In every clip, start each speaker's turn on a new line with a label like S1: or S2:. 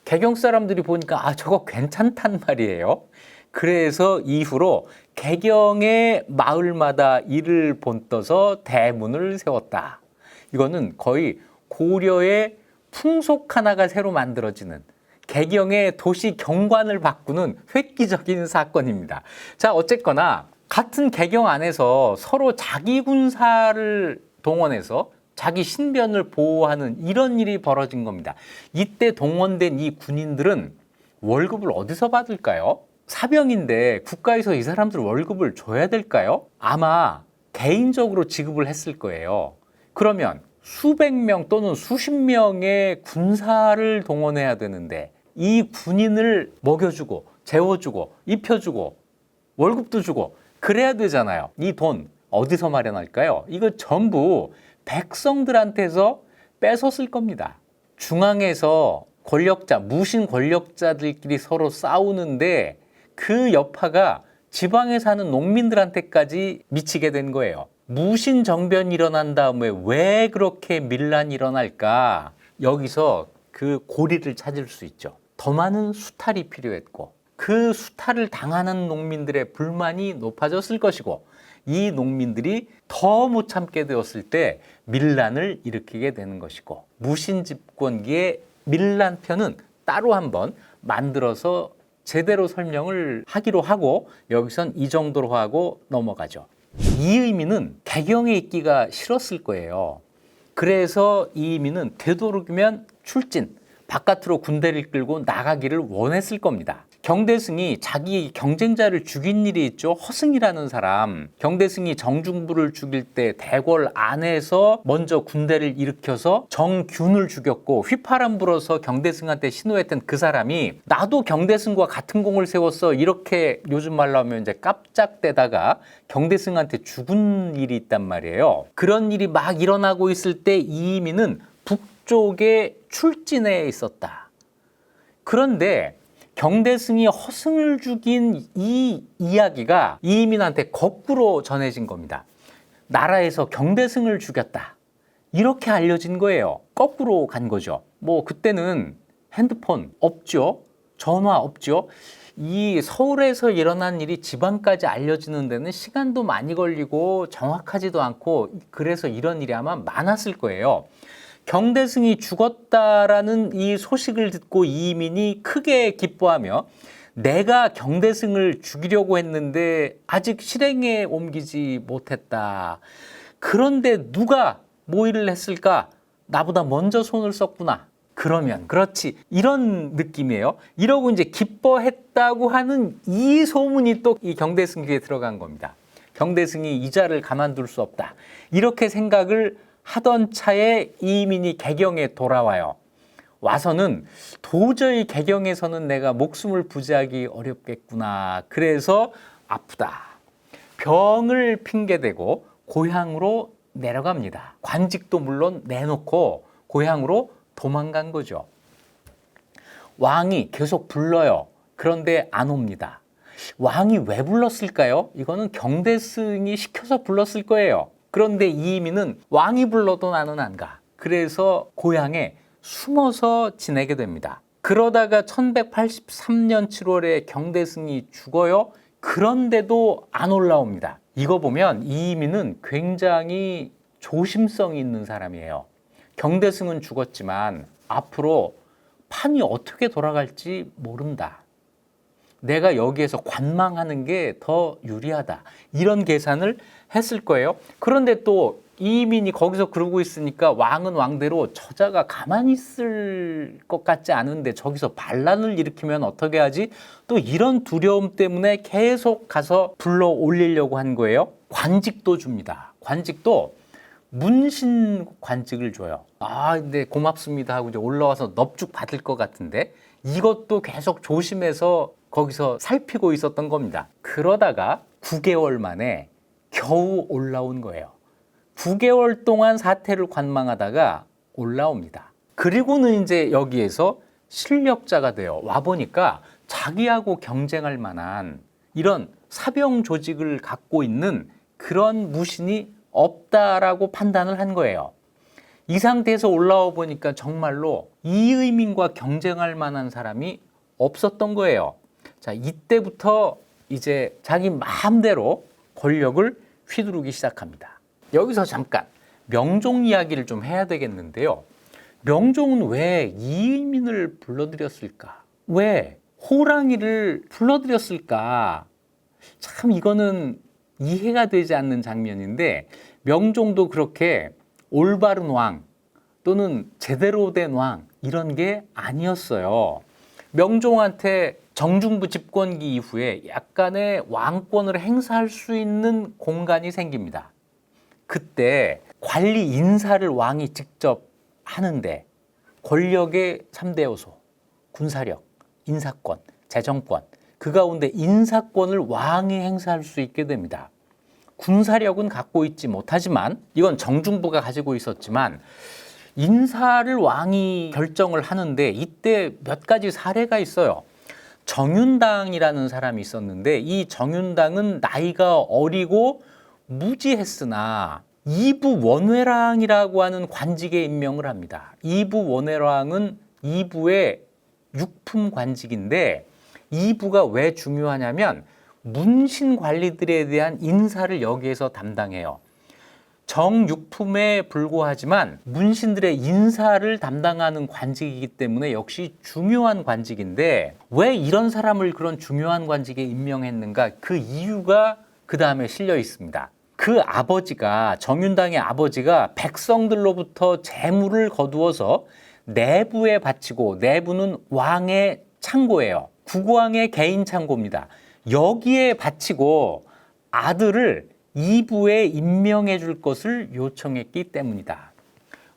S1: 개경 사람들이 보니까 저거 괜찮단 말이에요. 그래서 이후로 개경의 마을마다 이를 본떠서 대문을 세웠다. 이거는 거의 고려의 풍속 하나가 새로 만들어지는, 개경의 도시 경관을 바꾸는 획기적인 사건입니다. 자, 어쨌거나 같은 개경 안에서 서로 자기 군사를 동원해서 자기 신변을 보호하는 이런 일이 벌어진 겁니다. 이때 동원된 이 군인들은 월급을 어디서 받을까요? 사병인데 국가에서 이 사람들 월급을 줘야 될까요? 아마 개인적으로 지급을 했을 거예요. 그러면 수백 명 또는 수십 명의 군사를 동원해야 되는데 이 군인을 먹여주고 재워주고 입혀주고 월급도 주고 그래야 되잖아요. 이 돈 어디서 마련할까요? 이거 전부 백성들한테서 뺏었을 겁니다. 중앙에서 권력자, 무신 권력자들끼리 서로 싸우는데 그 여파가 지방에 사는 농민들한테까지 미치게 된 거예요. 무신 정변이 일어난 다음에 왜 그렇게 밀란이 일어날까? 여기서 그 고리를 찾을 수 있죠. 더 많은 수탈이 필요했고 그 수탈을 당하는 농민들의 불만이 높아졌을 것이고 이 농민들이 더 못 참게 되었을 때 밀란을 일으키게 되는 것이고 무신 집권기의 밀란편은 따로 한번 만들어서 제대로 설명을 하기로 하고 여기선 이 정도로 하고 넘어가죠. 이의민은 개경에 있기가 싫었을 거예요. 그래서 이의민은 되도록이면 출진, 바깥으로 군대를 끌고 나가기를 원했을 겁니다. 경대승이 자기 경쟁자를 죽인 일이 있죠. 허승이라는 사람. 경대승이 정중부를 죽일 때 대궐 안에서 먼저 군대를 일으켜서 정균을 죽였고 휘파람 불어서 경대승한테 신호했던 그 사람이 나도 경대승과 같은 공을 세웠어. 이렇게 요즘 말로 하면 이제 깜짝대다가 경대승한테 죽은 일이 있단 말이에요. 그런 일이 막 일어나고 있을 때 이의민은 북쪽에 출진해 있었다. 그런데 경대승이 허승을 죽인 이 이야기가 이의민한테 거꾸로 전해진 겁니다. 나라에서 경대승을 죽였다. 이렇게 알려진 거예요. 거꾸로 간 거죠. 뭐 그때는 핸드폰 없죠. 전화 없죠. 이 서울에서 일어난 일이 지방까지 알려지는 데는 시간도 많이 걸리고 정확하지도 않고 그래서 이런 일이 아마 많았을 거예요. 경대승이 죽었다라는 이 소식을 듣고 이의민이 크게 기뻐하며 내가 경대승을 죽이려고 했는데 아직 실행에 옮기지 못했다. 그런데 누가 모의를 했을까? 나보다 먼저 손을 썼구나. 그러면 그렇지. 이런 느낌이에요. 이러고 이제 기뻐했다고 하는 이 소문이 또 이 경대승 귀에 들어간 겁니다. 경대승이 이 자를 가만둘 수 없다. 이렇게 생각을 하던 차에 이의민이 개경에 돌아와요. 와서는 도저히 개경에서는 내가 목숨을 부지하기 어렵겠구나. 그래서 아프다. 병을 핑계대고 고향으로 내려갑니다. 관직도 물론 내놓고 고향으로 도망간 거죠. 왕이 계속 불러요. 그런데 안 옵니다. 왕이 왜 불렀을까요? 이거는 경대승이 시켜서 불렀을 거예요. 그런데 이의민은 왕이 불러도 나는 안 가. 그래서 고향에 숨어서 지내게 됩니다. 그러다가 1183년 7월에 경대승이 죽어요. 그런데도 안 올라옵니다. 이거 보면 이의민은 굉장히 조심성이 있는 사람이에요. 경대승은 죽었지만 앞으로 판이 어떻게 돌아갈지 모른다. 내가 여기에서 관망하는 게 더 유리하다. 이런 계산을 했을 거예요. 그런데 또 이의민이 거기서 그러고 있으니까 왕은 왕대로 저자가 가만히 있을 것 같지 않은데 저기서 반란을 일으키면 어떻게 하지? 또 이런 두려움 때문에 계속 가서 불러 올리려고 한 거예요. 관직도 줍니다. 관직도 문신 관직을 줘요. 근데 고맙습니다 하고 이제 올라와서 넙죽 받을 것 같은데 이것도 계속 조심해서 거기서 살피고 있었던 겁니다. 그러다가 9개월 만에 겨우 올라온 거예요. 9개월 동안 사태를 관망하다가 올라옵니다. 그리고는 이제 여기에서 실력자가 돼요. 와보니까 자기하고 경쟁할 만한 이런 사병 조직을 갖고 있는 그런 무신이 없다라고 판단을 한 거예요. 이 상태에서 올라와 보니까 정말로 이의민과 경쟁할 만한 사람이 없었던 거예요. 자, 이때부터 이제 자기 마음대로 권력을 휘두르기 시작합니다. 여기서 잠깐 명종 이야기를 좀 해야 되겠는데요. 명종은 왜 이의민을 불러들였을까? 왜 호랑이를 불러들였을까? 참 이거는 이해가 되지 않는 장면인데, 명종도 그렇게 올바른 왕 또는 제대로 된 왕 이런 게 아니었어요. 명종한테 정중부 집권기 이후에 약간의 왕권을 행사할 수 있는 공간이 생깁니다. 그때 관리 인사를 왕이 직접 하는데 권력의 3대 요소, 군사력, 인사권, 재정권, 그 가운데 인사권을 왕이 행사할 수 있게 됩니다. 군사력은 갖고 있지 못하지만, 이건 정중부가 가지고 있었지만, 인사를 왕이 결정을 하는데 이때 몇 가지 사례가 있어요. 정윤당이라는 사람이 있었는데, 이 정윤당은 나이가 어리고 무지했으나 이부 원외랑이라고 하는 관직에 임명을 합니다. 이부 원외랑은 이부의 육품 관직인데, 이부가 왜 중요하냐면 문신 관리들에 대한 인사를 여기에서 담당해요. 정육품에 불과하지만 문신들의 인사를 담당하는 관직이기 때문에 역시 중요한 관직인데, 왜 이런 사람을 그런 중요한 관직에 임명했는가, 그 이유가 그 다음에 실려 있습니다. 그 아버지가, 정윤당의 아버지가 백성들로부터 재물을 거두어서 내부에 바치고, 내부는 왕의 창고예요. 국왕의 개인 창고입니다. 여기에 바치고 아들을 이부에 임명해 줄 것을 요청했기 때문이다.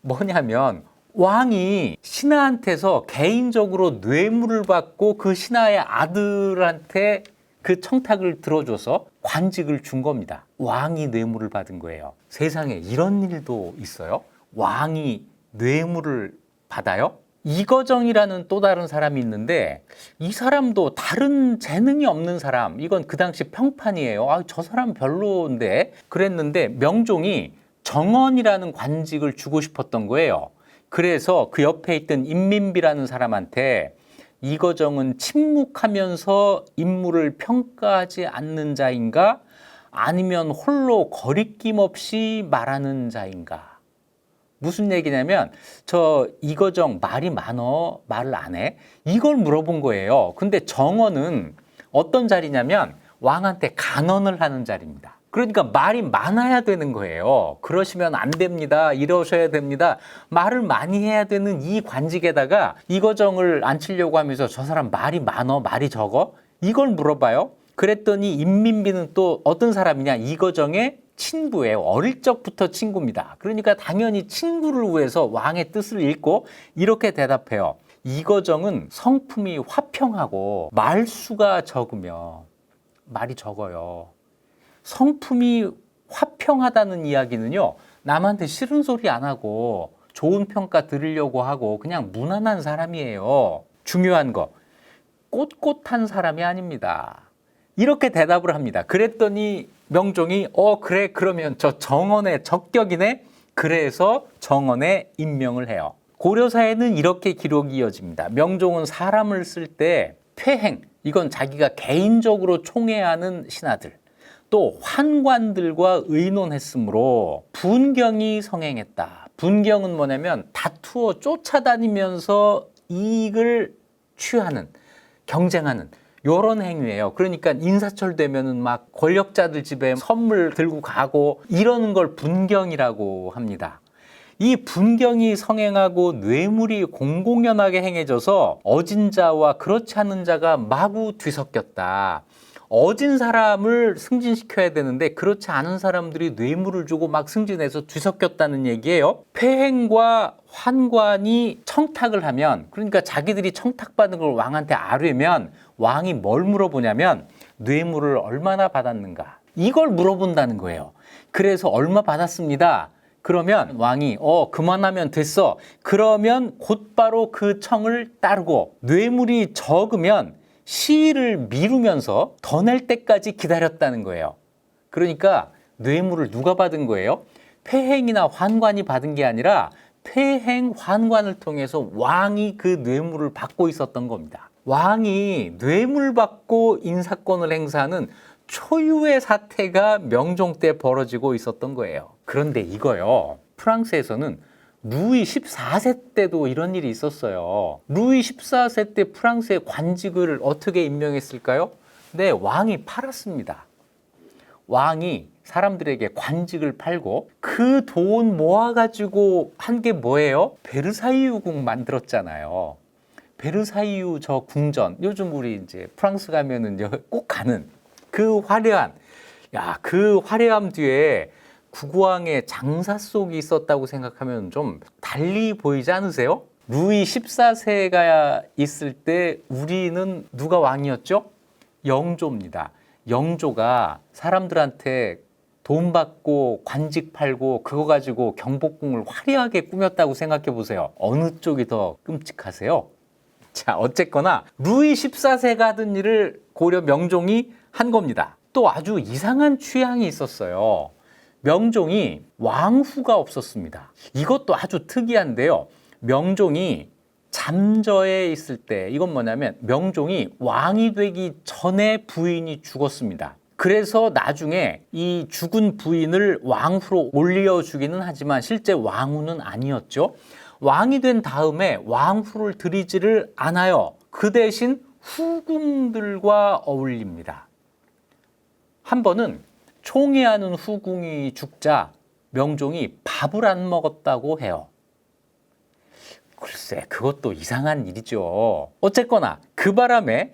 S1: 뭐냐면 왕이 신하한테서 개인적으로 뇌물을 받고 그 신하의 아들한테 그 청탁을 들어줘서 관직을 준 겁니다. 왕이 뇌물을 받은 거예요. 세상에 이런 일도 있어요? 왕이 뇌물을 받아요? 이거정이라는 또 다른 사람이 있는데, 이 사람도 다른 재능이 없는 사람, 이건 그 당시 평판이에요. 아, 저 사람 별로인데 그랬는데 명종이 정언이라는 관직을 주고 싶었던 거예요. 그래서 그 옆에 있던 임민비라는 사람한테 이거정은 침묵하면서 인물을 평가하지 않는 자인가, 아니면 홀로 거리낌 없이 말하는 자인가. 무슨 얘기냐면, 저 이거정 말이 많어, 말을 안 해? 이걸 물어본 거예요. 근데 정언은 어떤 자리냐면 왕한테 간언을 하는 자리입니다. 그러니까 말이 많아야 되는 거예요. 그러시면 안 됩니다, 이러셔야 됩니다, 말을 많이 해야 되는 이 관직에다가 이거정을 앉히려고 하면서 저 사람 말이 많어, 말이 적어? 이걸 물어봐요. 그랬더니 임민비는 또 어떤 사람이냐, 이거정의 친구예요. 어릴 적부터 친구입니다. 그러니까 당연히 친구를 위해서 왕의 뜻을 읽고 이렇게 대답해요. 이거정은 성품이 화평하고 말수가 적으며, 말이 적어요. 성품이 화평하다는 이야기는요, 남한테 싫은 소리 안 하고 좋은 평가 들으려고 하고 그냥 무난한 사람이에요. 중요한 거, 꼿꼿한 사람이 아닙니다. 이렇게 대답을 합니다. 그랬더니 명종이 그래, 그러면 저 정언의 적격이네. 그래서 정언에 임명을 해요. 고려사에는 이렇게 기록이 이어집니다. 명종은 사람을 쓸 때 폐행, 이건 자기가 개인적으로 총애하는 신하들, 또 환관들과 의논했으므로 분경이 성행했다. 분경은 뭐냐면 다투어 쫓아다니면서 이익을 취하는, 경쟁하는 이런 행위예요. 그러니까 인사철 되면은 막 권력자들 집에 선물 들고 가고 이러는 걸 분경이라고 합니다. 이 분경이 성행하고 뇌물이 공공연하게 행해져서 어진 자와 그렇지 않은 자가 마구 뒤섞였다. 어진 사람을 승진시켜야 되는데 그렇지 않은 사람들이 뇌물을 주고 막 승진해서 뒤섞였다는 얘기예요. 폐행과 환관이 청탁을 하면, 그러니까 자기들이 청탁받은 걸 왕한테 아뢰면 왕이 뭘 물어보냐면 뇌물을 얼마나 받았는가, 이걸 물어본다는 거예요. 그래서 얼마 받았습니다. 그러면 왕이 그만하면 됐어. 그러면 곧바로 그 청을 따르고, 뇌물이 적으면 시일을 미루면서 더 낼 때까지 기다렸다는 거예요. 그러니까 뇌물을 누가 받은 거예요? 폐행이나 환관이 받은 게 아니라 퇴행 환관을 통해서 왕이 그 뇌물을 받고 있었던 겁니다. 왕이 뇌물 받고 인사권을 행사하는 초유의 사태가 명종 때 벌어지고 있었던 거예요. 그런데 이거요, 프랑스에서는 루이 14세 때도 이런 일이 있었어요. 루이 14세 때 프랑스의 관직을 어떻게 임명했을까요? 네, 왕이 팔았습니다. 왕이 사람들에게 관직을 팔고 그 돈 모아가지고 한 게 뭐예요? 베르사유궁 만들었잖아요. 베르사유 저 궁전, 요즘 우리 이제 프랑스 가면은 꼭 가는 그 화려한, 그 화려함 뒤에 국왕의 장사속이 있었다고 생각하면 좀 달리 보이지 않으세요? 루이 14세가 있을 때 우리는 누가 왕이었죠? 영조입니다. 영조가 사람들한테 돈 받고 관직 팔고 그거 가지고 경복궁을 화려하게 꾸몄다고 생각해 보세요. 어느 쪽이 더 끔찍하세요? 자, 어쨌거나 루이 14세가 하던 일을 고려 명종이 한 겁니다. 또 아주 이상한 취향이 있었어요. 명종이 왕후가 없었습니다. 이것도 아주 특이한데요. 명종이 잠저에 있을 때, 이건 뭐냐면 명종이 왕이 되기 전에 부인이 죽었습니다. 그래서 나중에 이 죽은 부인을 왕후로 올려주기는 하지만 실제 왕후는 아니었죠. 왕이 된 다음에 왕후를 들이지를 않아요. 그 대신 후궁들과 어울립니다. 한 번은 총애하는 후궁이 죽자 명종이 밥을 안 먹었다고 해요. 글쎄, 그것도 이상한 일이죠. 어쨌거나 그 바람에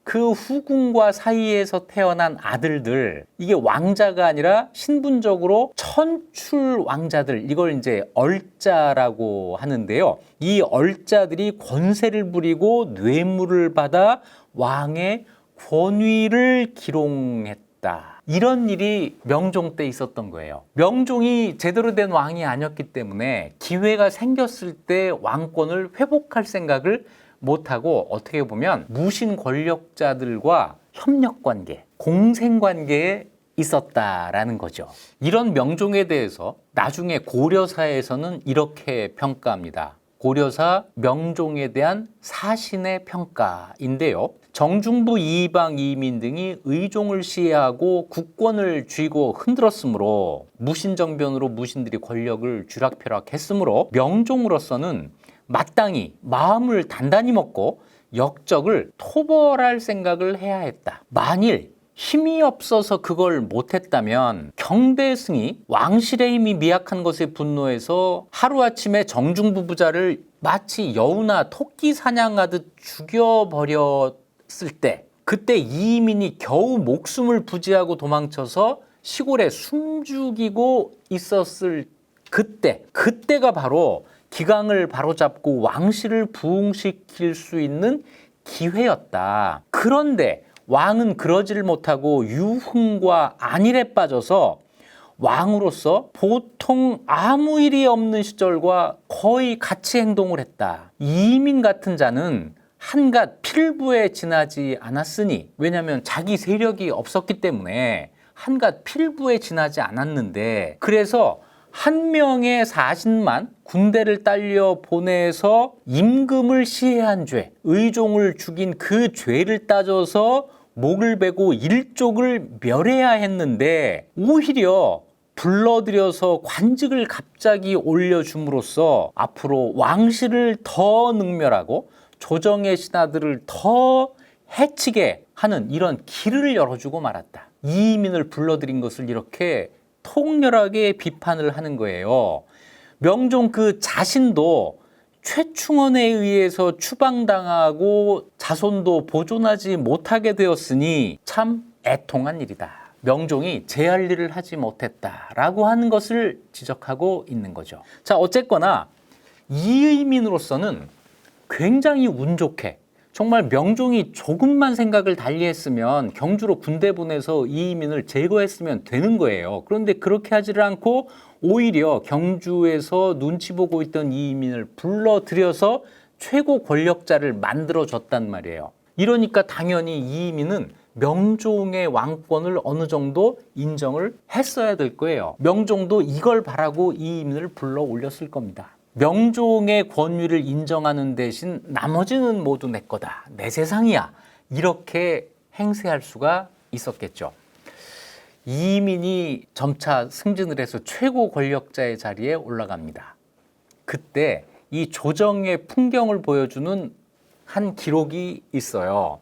S1: 그 후궁과 사이에서 태어난 아들들, 이게 왕자가 아니라 신분적으로 천출 왕자들, 이걸 이제 얼자라고 하는데요. 이 얼자들이 권세를 부리고 뇌물을 받아 왕의 권위를 기롱했다. 이런 일이 명종 때 있었던 거예요. 명종이 제대로 된 왕이 아니었기 때문에 기회가 생겼을 때 왕권을 회복할 생각을 못하고 어떻게 보면 무신 권력자들과 협력관계, 공생관계에 있었다라는 거죠. 이런 명종에 대해서 나중에 고려사에서는 이렇게 평가합니다. 고려사 명종에 대한 사신의 평가인데요. 정중부 이방 이민 등이 의종을 시해하고 국권을 쥐고 흔들었으므로 무신정변으로 무신들이 권력을 쥐락펴락했으므로 명종으로서는 마땅히 마음을 단단히 먹고 역적을 토벌할 생각을 해야 했다. 만일 힘이 없어서 그걸 못했다면 경대승이 왕실의 힘이 미약한 것에 분노해서 하루아침에 정중부 부자를 마치 여우나 토끼 사냥하듯 죽여버렸을 때, 그때 이민이 겨우 목숨을 부지하고 도망쳐서 시골에 숨죽이고 있었을 그때가 바로 기강을 바로잡고 왕실을 부흥시킬 수 있는 기회였다. 그런데 왕은 그러지를 못하고 유흥과 안일에 빠져서 왕으로서 보통 아무 일이 없는 시절과 거의 같이 행동을 했다. 이민 같은 자는 한갓 필부에 지나지 않았으니, 왜냐하면 자기 세력이 없었기 때문에 한갓 필부에 지나지 않았는데, 그래서 한 명의 사신만 군대를 딸려 보내서 임금을 시해한 죄, 의종을 죽인 그 죄를 따져서 목을 베고 일족을 멸해야 했는데, 오히려 불러들여서 관직을 갑자기 올려줌으로써 앞으로 왕실을 더 능멸하고 조정의 신하들을 더 해치게 하는 이런 길을 열어주고 말았다. 이민을 불러들인 것을 이렇게 통렬하게 비판을 하는 거예요. 명종 그 자신도 최충원에 의해서 추방당하고 자손도 보존하지 못하게 되었으니 참 애통한 일이다. 명종이 제할 일을 하지 못했다라고 하는 것을 지적하고 있는 거죠. 자, 어쨌거나 이의민으로서는 굉장히 운 좋게, 정말 명종이 조금만 생각을 달리했으면 경주로 군대 보내서 이의민을 제거했으면 되는 거예요. 그런데 그렇게 하지를 않고 오히려 경주에서 눈치 보고 있던 이의민을 불러들여서 최고 권력자를 만들어줬단 말이에요. 이러니까 당연히 이의민은 명종의 왕권을 어느 정도 인정을 했어야 될 거예요. 명종도 이걸 바라고 이 이민을 불러 올렸을 겁니다. 명종의 권위를 인정하는 대신 나머지는 모두 내 거다. 내 세상이야. 이렇게 행세할 수가 있었겠죠. 이민이 점차 승진을 해서 최고 권력자의 자리에 올라갑니다. 그때 이 조정의 풍경을 보여주는 한 기록이 있어요.